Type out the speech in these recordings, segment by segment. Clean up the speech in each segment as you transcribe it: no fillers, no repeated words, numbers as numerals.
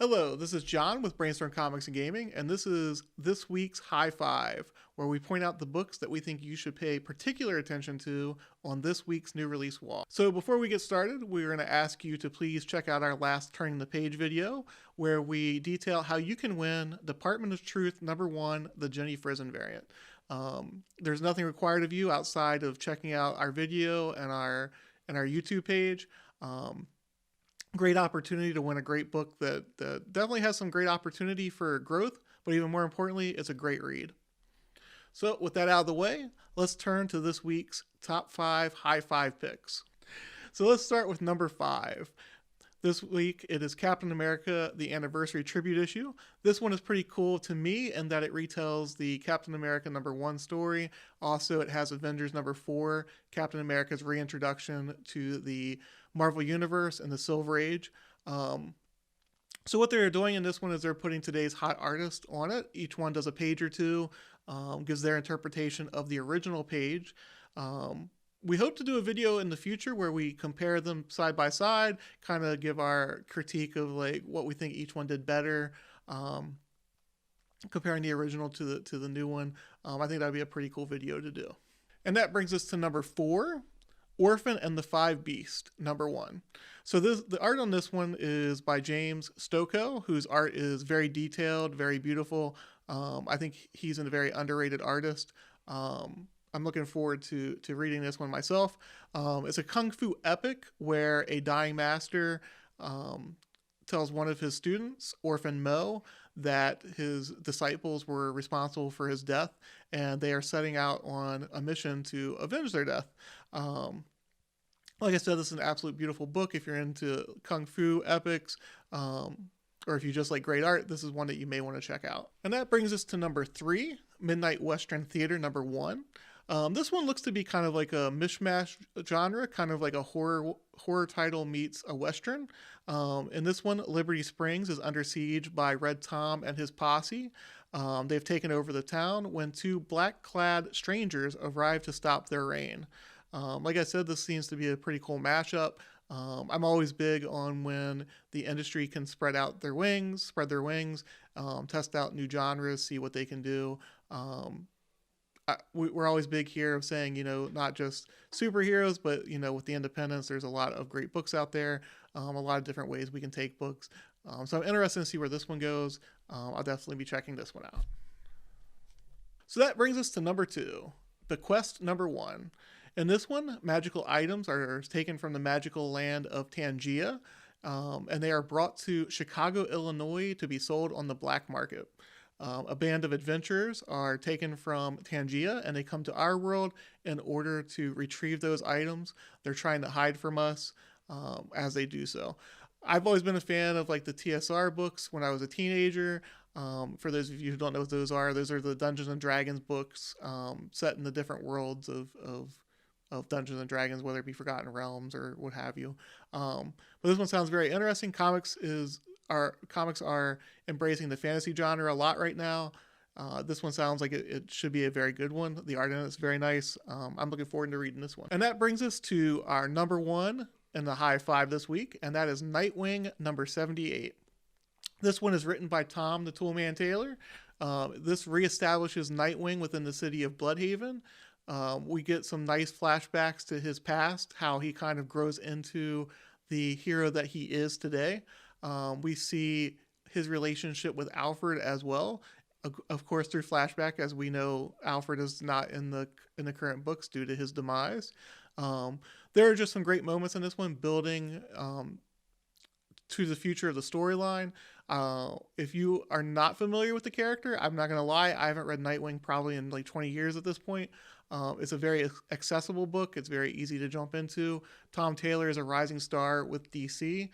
Hello, this is John with Brainstorm Comics and Gaming, and this is this week's High Five, where we point out the books that we think you should pay particular attention to on this week's new release wall. So before we get started, we're going to ask you to please check out our last Turning the Page video, where we detail how you can win Department of Truth #1, the Jenny Frison variant. There's nothing required of you outside of checking out our video and our YouTube page. Great opportunity to win a great book that definitely has some great opportunity for growth, but even more importantly, it's a great read. So with that out of the way, let's turn to this week's top 5 high five picks. So let's start with number 5. This week, it is Captain America, the Anniversary Tribute Issue. This one is pretty cool to me in that it retells the Captain America #1 story. Also, it has Avengers #4, Captain America's reintroduction to the Marvel Universe and the Silver Age. So what they're doing in this one is they're putting today's hot artists on it. Each one does a page or two, gives their interpretation of the original page. We hope to do a video in the future where we compare them side by side, kind of give our critique of like what we think each one did better, comparing the original to the new one. I think that'd be a pretty cool video to do. And that brings us to number 4, Orphan and the Five Beasts, #1. So the art on this one is by James Stokoe, whose art is very detailed, very beautiful. I think he's a very underrated artist. I'm looking forward to reading this one myself. It's a kung fu epic where a dying master tells one of his students, Orphan Mo, that his disciples were responsible for his death, and they are setting out on a mission to avenge their death. Like I said, this is an absolute beautiful book. If you're into kung fu epics, or if you just like great art, this is one that you may want to check out. And that brings us to number 3, Midnight Western Theater #1. This one looks to be kind of like a mishmash genre, kind of like a horror title meets a Western. In this one, Liberty Springs is under siege by Red Tom and his posse. They've taken over the town when 2 black-clad strangers arrive to stop their reign. Like I said, this seems to be a pretty cool mashup. I'm always big on when the industry can spread their wings, test out new genres, see what they can do. We're always big here of saying, not just superheroes, but, with the independents, there's a lot of great books out there, a lot of different ways we can take books. So I'm interested to see where this one goes. I'll definitely be checking this one out. So that brings us to number 2, Bequest #1. In this one, magical items are taken from the magical land of Tangia, and they are brought to Chicago, Illinois to be sold on the black market. A band of adventurers are taken from Tangia, and they come to our world in order to retrieve those items. They're trying to hide from us as they do so. I've always been a fan of like the TSR books when I was a teenager. For those of you who don't know what those are the Dungeons and Dragons books set in the different worlds of Dungeons and Dragons, whether it be Forgotten Realms or what have you. But this one sounds very interesting. Comics are embracing the fantasy genre a lot right now. This one sounds like it should be a very good one. The art in it is very nice. I'm looking forward to reading this one. And that brings us to our number 1 in the high five this week, and that is Nightwing #78. This one is written by Tom the Toolman Taylor. This reestablishes Nightwing within the city of Bloodhaven. We get some nice flashbacks to his past, how he kind of grows into the hero that he is today. We see his relationship with Alfred as well, of course through flashback, as we know Alfred is not in the current books due to his demise. There are just some great moments in this one, building to the future of the storyline. If you are not familiar with the character, I'm not going to lie, I haven't read Nightwing probably in like 20 years at this point. It's a very accessible book. It's very easy to jump into. Tom Taylor is a rising star with DC.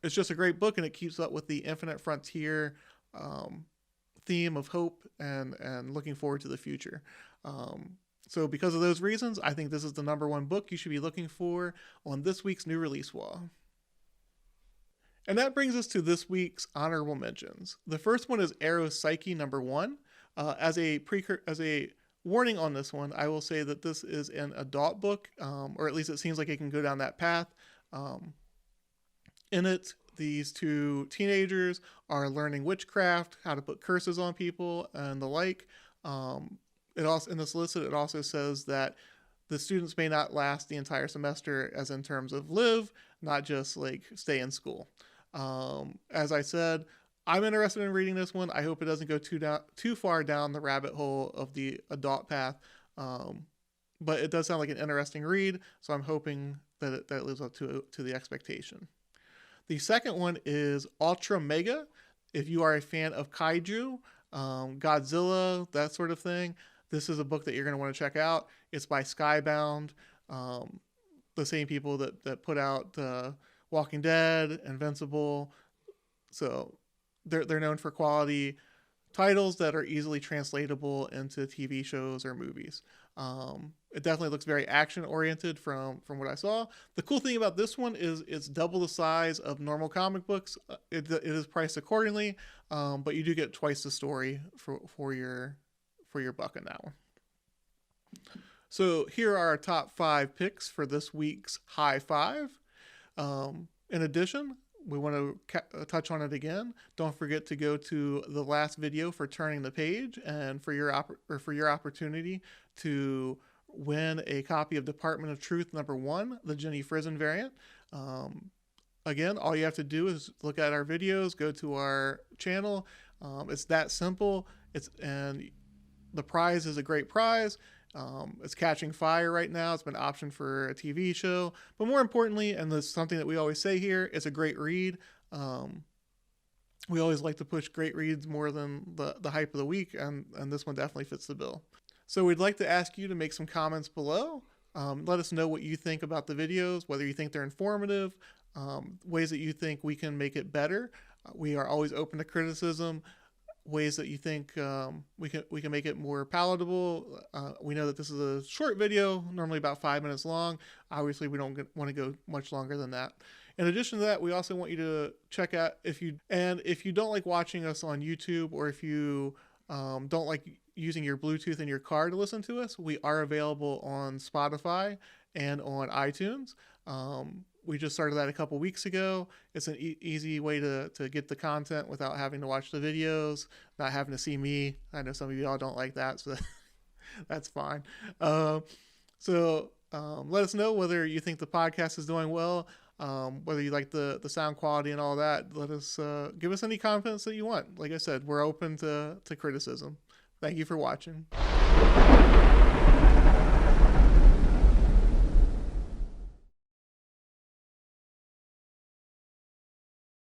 It's just a great book, and it keeps up with the Infinite Frontier theme of hope and looking forward to the future. So because of those reasons, I think this is the #1 book you should be looking for on this week's new release wall. And that brings us to this week's honorable mentions. The first one is Arrow's Psyche #1. As a warning on this one, I will say that this is an adult book, or at least it seems like it can go down that path. In it, these two teenagers are learning witchcraft, how to put curses on people, and the like. It also, in the solicit, it also says that the students may not last the entire semester, as in terms of live, not just like stay in school. As I said, I'm interested in reading this one. I hope it doesn't go too far down the rabbit hole of the adult path. But it does sound like an interesting read, so I'm hoping that it lives up to the expectation. The second one is Ultra Mega. If you are a fan of kaiju, Godzilla, that sort of thing, this is a book that you're going to want to check out. It's by Skybound, the same people that put out Walking Dead, Invincible. So they're known for quality titles that are easily translatable into TV shows or movies. It definitely looks very action oriented from what I saw. The cool thing about this one is it's double the size of normal comic books. It is priced accordingly, but you do get twice the story for your buck in that one. So here are our top 5 picks for this week's High Five. In addition, we want to touch on it again. Don't forget to go to the last video for turning the page and for your opportunity to win a copy of Department of Truth #1, the Jenny Frizen variant. Again, all you have to do is look at our videos, go to our channel. It's that simple. And the prize is a great prize. It's catching fire right now. It's been optioned for a TV show. But more importantly, and this is something that we always say here, it's a great read. We always like to push great reads more than the hype of the week, and this one definitely fits the bill. So we'd like to ask you to make some comments below. Let us know what you think about the videos, whether you think they're informative, ways that you think we can make it better. We are always open to criticism. Ways that you think we can make it more palatable. We know that this is a short video, normally about 5 minutes long. Obviously, we don't want to go much longer than that. In addition to that, we also want you to check out if you don't like watching us on YouTube, or if you don't like using your Bluetooth in your car to listen to us, we are available on Spotify and on iTunes. We just started that a couple weeks ago. It's an easy way to get the content without having to watch the videos, not having to see me. I know some of y'all don't like that, so that's fine. So let us know whether you think the podcast is doing well, whether you like the sound quality and all that. Let us give us any comments that you want. Like I said, we're open to criticism. Thank you for watching.